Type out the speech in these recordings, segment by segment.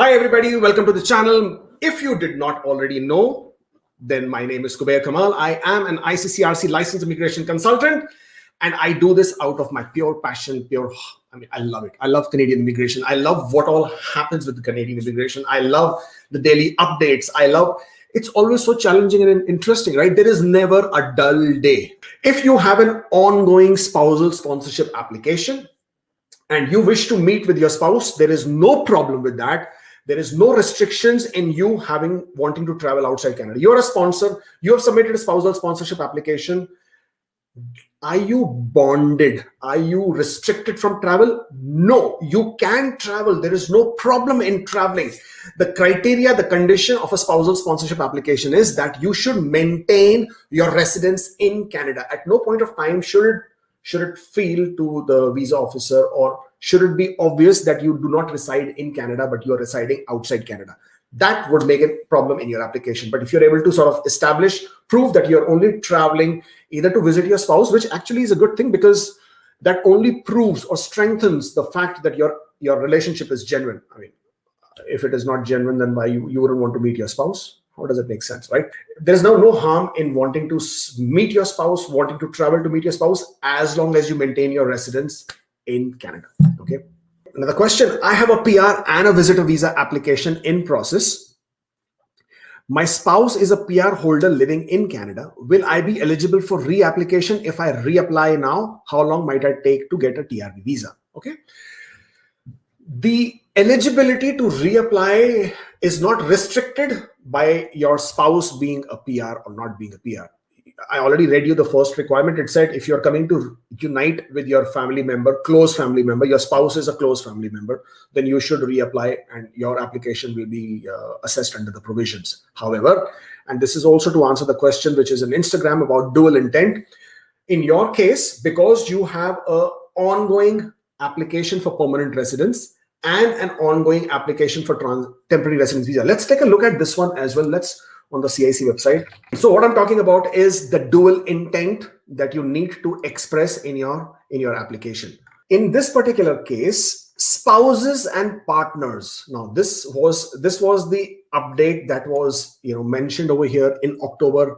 Hi everybody, welcome to the channel. If you did not already know, then my name is Kubair Kamal. I am an ICCRC licensed immigration consultant, and I do this out of my pure passion, I love it. I love Canadian immigration. I love what all happens with the Canadian immigration. I love the daily updates. It's always so challenging and interesting, right? There is never a dull day. If you have an ongoing spousal sponsorship application and you wish to meet with your spouse, there is no problem with that. There is no restrictions in you wanting to travel outside Canada. You're a sponsor. You have submitted a spousal sponsorship application. Are you bonded? Are you restricted from travel? No, you can travel. There is no problem in traveling. The criteria, the condition of a spousal sponsorship application is that you should maintain your residence in Canada. At no point of time should it feel to the visa officer, or should it be obvious that you do not reside in Canada, but you're residing outside Canada. That would make a problem in your application. But if you're able to sort of prove that you're only traveling either to visit your spouse, which actually is a good thing, because that only proves or strengthens the fact that your relationship is genuine. I mean, if it is not genuine, then why you wouldn't want to meet your spouse? How does it make sense, right? There's no harm in wanting to meet your spouse, wanting to travel to meet your spouse, as long as you maintain your residence in Canada. Okay. Another question. I have a PR and a visitor visa application in process. My spouse is a PR holder living in Canada. Will I be eligible for reapplication if I reapply now? How long might I take to get a TRV visa? Okay. The eligibility to reapply is not restricted by your spouse being a PR or not being a PR. I already read you the first requirement. It said if you're coming to unite with your family member, close family member, your spouse is a close family member, then you should reapply and your application will be assessed under the provisions. However, and this is also to answer the question which is in Instagram about dual intent. In your case, because you have an ongoing application for permanent residence and an ongoing application for temporary residence visa. Let's take a look at this one as well. On the CIC website. So what I'm talking about is the dual intent that you need to express in your application. In this particular case, spouses and partners. Now this was the update that was mentioned over here in October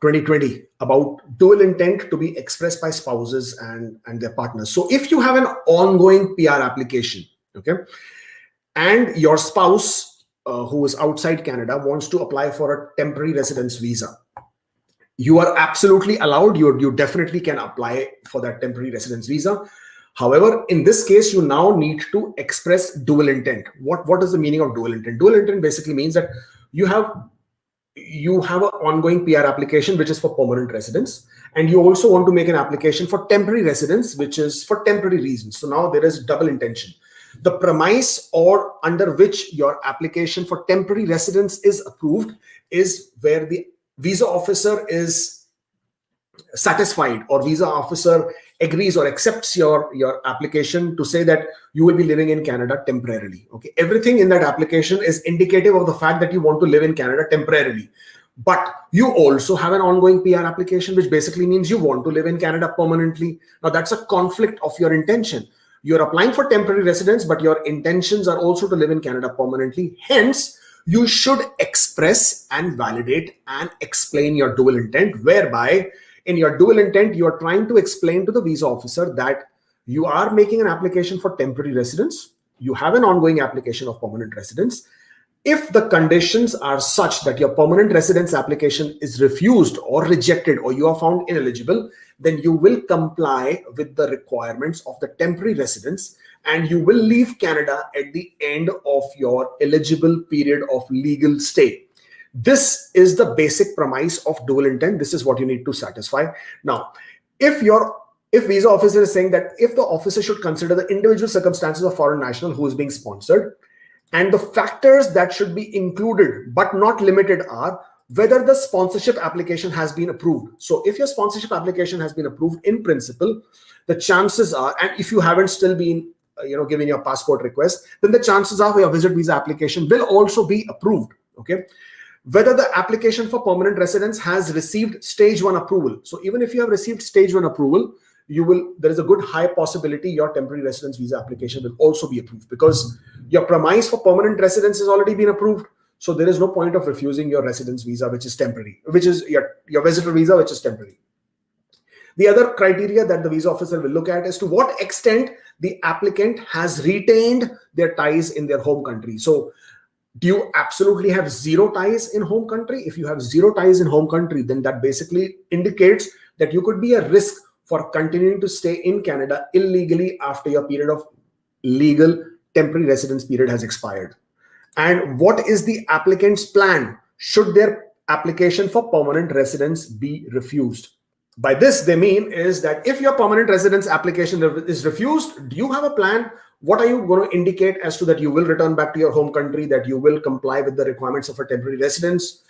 2020 about dual intent to be expressed by spouses and their partners. So if you have an ongoing PR application, okay, and your spouse who is outside Canada wants to apply for a temporary residence visa, you are absolutely allowed. You definitely can apply for that temporary residence visa. However, in this case, you now need to express dual intent. What is the meaning of dual intent? Dual intent basically means that you have an ongoing PR application, which is for permanent residence, and you also want to make an application for temporary residence, which is for temporary reasons. So now there is double intention. The premise or under which your application for temporary residence is approved is where the visa officer is satisfied, or visa officer agrees or accepts your application to say that you will be living in Canada temporarily. Okay, everything in that application is indicative of the fact that you want to live in Canada temporarily. But you also have an ongoing PR application, which basically means you want to live in Canada permanently. Now that's a conflict of your intention. You're applying for temporary residence, but your intentions are also to live in Canada permanently. Hence, you should express and validate and explain your dual intent, whereby in your dual intent, you are trying to explain to the visa officer that you are making an application for temporary residence. You have an ongoing application of permanent residence. If the conditions are such that your permanent residence application is refused or rejected, or you are found ineligible, then you will comply with the requirements of the temporary residence and you will leave Canada at the end of your eligible period of legal stay. This is the basic premise of dual intent. This is what you need to satisfy. Now, if visa officer is saying that if the officer should consider the individual circumstances of foreign national who is being sponsored, and the factors that should be included but not limited are whether the sponsorship application has been approved. So if your sponsorship application has been approved in principle, the chances are, and if you haven't still been given your passport request, then the chances are your visit visa application will also be approved. Okay, whether the application for permanent residence has received stage 1 approval. So even if you have received stage 1 approval, there is a good high possibility your temporary residence visa application will also be approved, because your premise for permanent residence has already been approved. So there is no point of refusing your residence visa, which is temporary, which is your visitor visa, which is temporary. The other criteria that the visa officer will look at is to what extent the applicant has retained their ties in their home country. So do you absolutely have zero ties in home country? If you have zero ties in home country, then that basically indicates that you could be a risk for continuing to stay in Canada illegally after your period of legal temporary residence period has expired. And what is the applicant's plan should their application for permanent residence be refused? By this, they mean is that if your permanent residence application is refused, do you have a plan? What are you going to indicate as to that you will return back to your home country, that you will comply with the requirements of a temporary residence?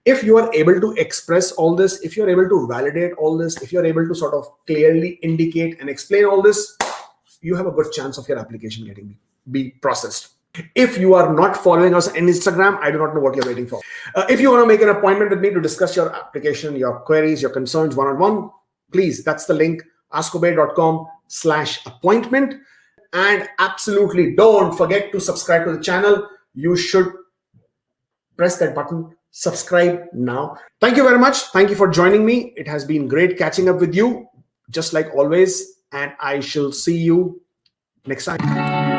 If you are able to express all this, if you're able to validate all this, if you're able to sort of clearly indicate and explain all this, you have a good chance of your application getting be processed. If you are not following us on Instagram, I do not know what you're waiting for. If you want to make an appointment with me to discuss your application, your queries, your concerns one-on-one, please, that's the link, askkuber.com/appointment. And absolutely don't forget to subscribe to the channel. You should press that button, subscribe now. Thank you very much. Thank you for joining me. It has been great catching up with you, just like always. And I shall see you next time.